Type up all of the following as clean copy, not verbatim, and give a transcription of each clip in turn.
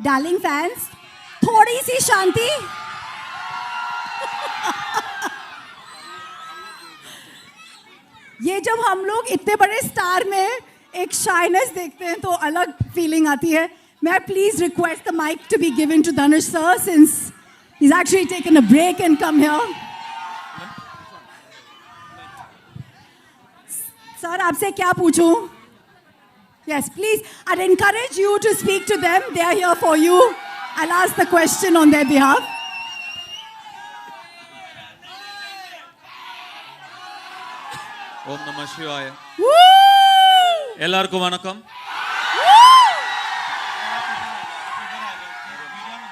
Darling fans, थोड़ी सी शांति. ये जब हम लोग इतने बड़े स्टार में एक शाइनेस देखते हैं तो अलग फीलिंग आती है. May I please request the mic to be given to Dhanush sir since he's actually taken a break and come here. Sir, आपसे क्या पूछूं? Yes, please. I'd encourage you to speak to them. They are here for you. I'll ask the question on their behalf. Om Namah Shivaya. Woo! எல்லாருக்கும் வணக்கம்.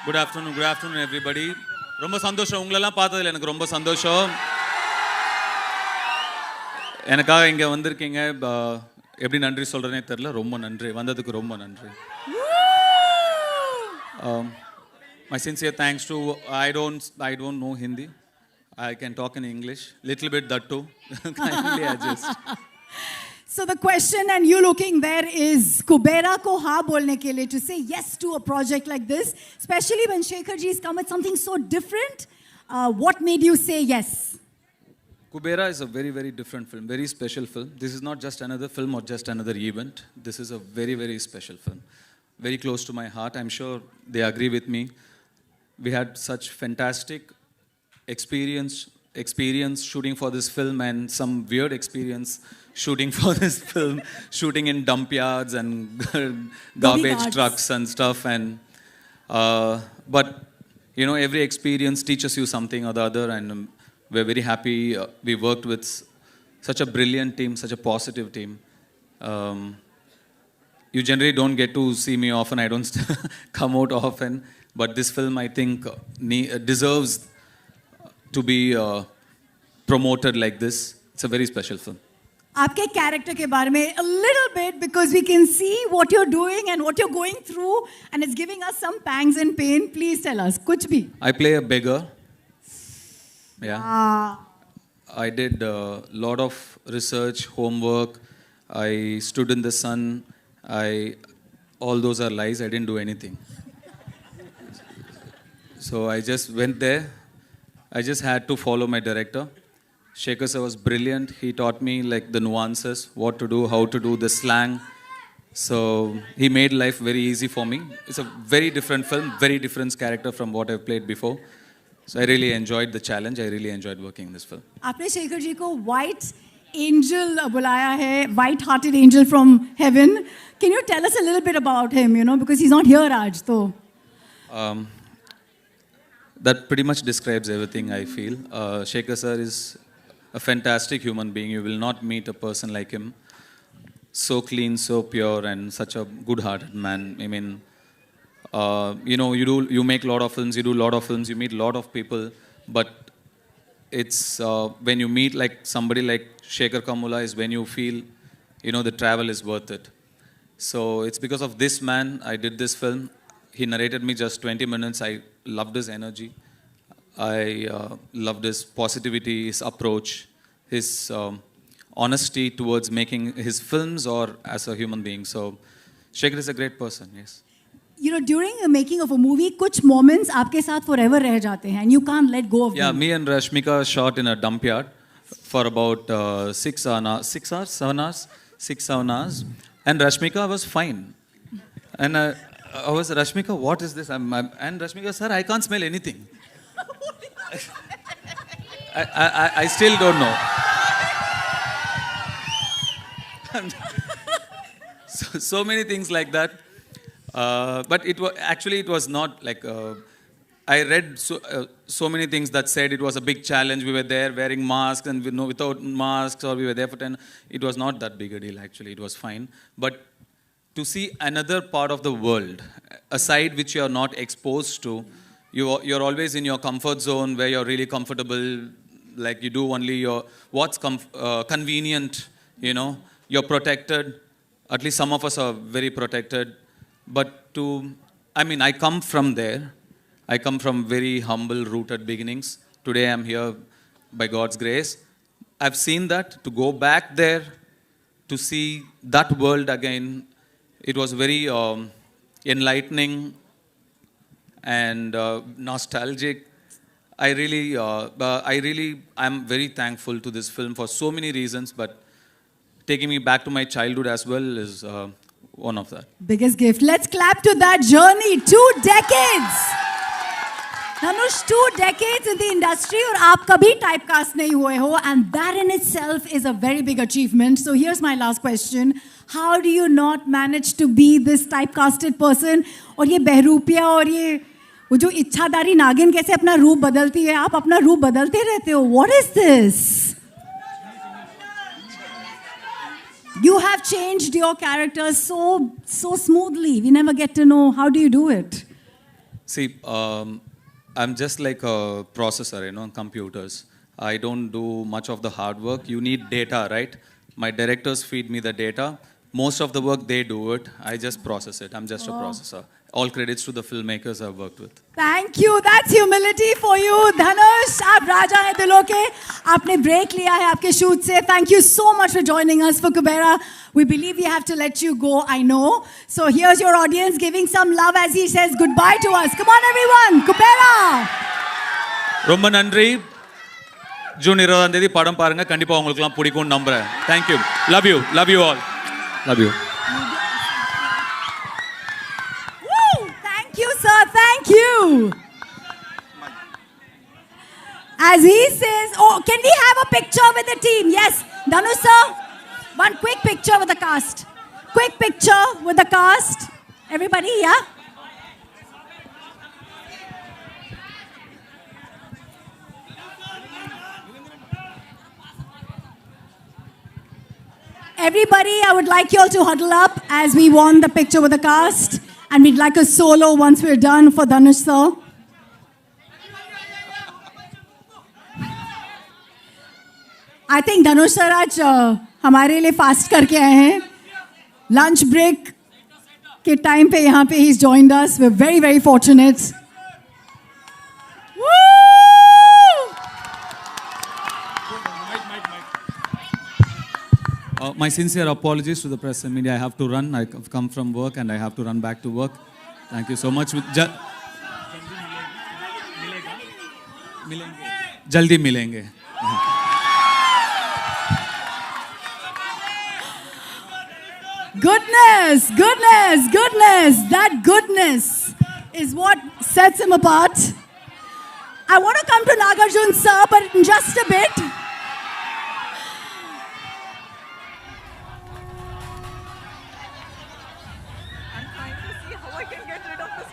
Good afternoon everybody. ரொம்ப சந்தோஷம் உங்களெல்லாம் பார்த்ததுல எனக்கு ரொம்ப சந்தோஷம். எனக்காக இங்க வந்திருக்கீங்க. எப்படி நன்றி சொல்றேனே தெரியல. ரொம்ப நன்றி. வந்ததுக்கு ரொம்ப நன்றி. My sincere thanks to I don't know Hindi. I can talk in English. Little bit that too. Kindly adjust. So the question, and you looking there, is Kubera ko हाँ बोलने के लिए to say yes to a project like this, especially when Shekhar ji has come with something so different. What made you say yes? Kubera is a very, very different film, very special film. This is not just another film or just another event. This is a very, very special film. Very close to my heart. I'm sure they agree with me. We had such fantastic experience shooting for this film and some weird experience shooting for this film, shooting in dump yards and garbage trucks and stuff. And but you know, every experience teaches you something or the other, and we're very happy we worked with such a brilliant team, such a positive team. You generally don't get to see me often. I don't come out often, but this film, I think, deserves to be promoted like this. It's a very special film. आपके character के बारे में a little bit, because we can see what you're doing and what you're going through, and it's giving us some pangs and pain. Please tell us, कुछ भी. I play a beggar. Yeah. I did a lot of research, homework. I stood in the sun. All those are lies. I didn't do anything. So I just went there. I just had to follow my director. Shekhar sir was brilliant. He taught me like the nuances, what to do, how to do, the slang. So he made life very easy for me. It's a very different film, very different character from what I've played before. So I really enjoyed the challenge. I really enjoyed working in this film. आपने शेखर जी को white angel बुलाया है, white-hearted angel from heaven. Can you tell us a little bit about him? You know, because he's not here, Raj. So. That pretty much describes everything I feel. Shekhar sir is a fantastic human being. You will not meet a person like him. So clean, so pure, and such a good-hearted man. I mean, you know, you make a lot of films, you do a lot of films, you meet a lot of people, but it's when you meet like somebody like Shekhar Kamula is when you feel, you know, the travel is worth it. So it's because of this man I did this film. He narrated me just 20 minutes. I loved his energy. I loved his positivity, his approach, his honesty towards making his films or as a human being. So Shekhar is a great person, yes. You know, during the making of a movie, कुछ moments आपके साथ forever रह जाते हैं, and you can't let go of them. Yeah, me and Rashmika shot in a dump yard for about 7 hours. And Rashmika was fine. And I was, Rashmika, what is this? And Rashmika, sir, I can't smell anything. I still don't know. so many things like that. But it was not like I read so many things that said it was a big challenge. We were there wearing masks and without masks, or we were there for 10. It was not that big a deal, actually. It was fine. But to see another part of the world, a side which you are not exposed to, you're always in your comfort zone where you're really comfortable, like you do only what's convenient, you know. You're protected. At least some of us are very protected. But I come from there. I come from very humble, rooted beginnings. Today I'm here by God's grace. I've seen that. To go back there, to see that world again, it was very enlightening, and nostalgic. I'm very thankful to this film for so many reasons, but taking me back to my childhood as well is one of that. Biggest gift. Let's clap to that journey. 2 decades. Dhanush, 2 decades in the industry और आप कभी typecast नहीं हुए हो, and that in itself is a very big achievement. So here's my last question. How do you not manage to be this typecasted person? और ये बहरूपिया और ये वो जो इच्छाधारी नागिन कैसे अपना रूप बदलती है, आप अपना रूप बदलते रहते हो. What is this? You have changed your characters so smoothly. We never get to know. How do you do it? See, I'm just like a processor, computers. I don't do much of the hard work. You need data, right? My directors feed me the data. Most of the work, they do it. I just process it. I'm just a processor. All credits to the filmmakers I've worked with. Thank you. That's humility for you. Dhanush, आप राजा हैं दिलों के. आपने break लिया है आपके shoot से. Thank you so much for joining us for Kubera. We believe we have to let you go, I know. So here's your audience giving some love as he says goodbye to us. Come on everyone, Kubera. ரொம்ப நன்றி. June 20ஆம் தேதி படம் பாருங்க. கண்டிப்பா உங்களுக்குலாம் பிடிக்கும் நம்புறேன். Thank you. Love you. Love you all. Love you. Woo! Thank you, sir. Thank you. As he says, oh, can we have a picture with the team? Yes. Dhanush, sir. One quick picture with the cast. Quick picture with the cast. Everybody, yeah? Everybody, I would like you all to huddle up as we want the picture with the cast. And we'd like a solo once we're done for Dhanush, sir. I think Dhanush sir आज हमारे लिए fast करके आए हैं. Lunch break के time पे यहाँ पे he's joined us. We're very, very fortunate. My sincere apologies to the press and media. I have to run. I've come from work and I have to run back to work. Thank you so much. Jaldi milenge. Goodness, goodness, goodness. That goodness is what sets him apart. I want to come to Nagarjun sir, but in just a bit. I'm trying to see how I can get rid of this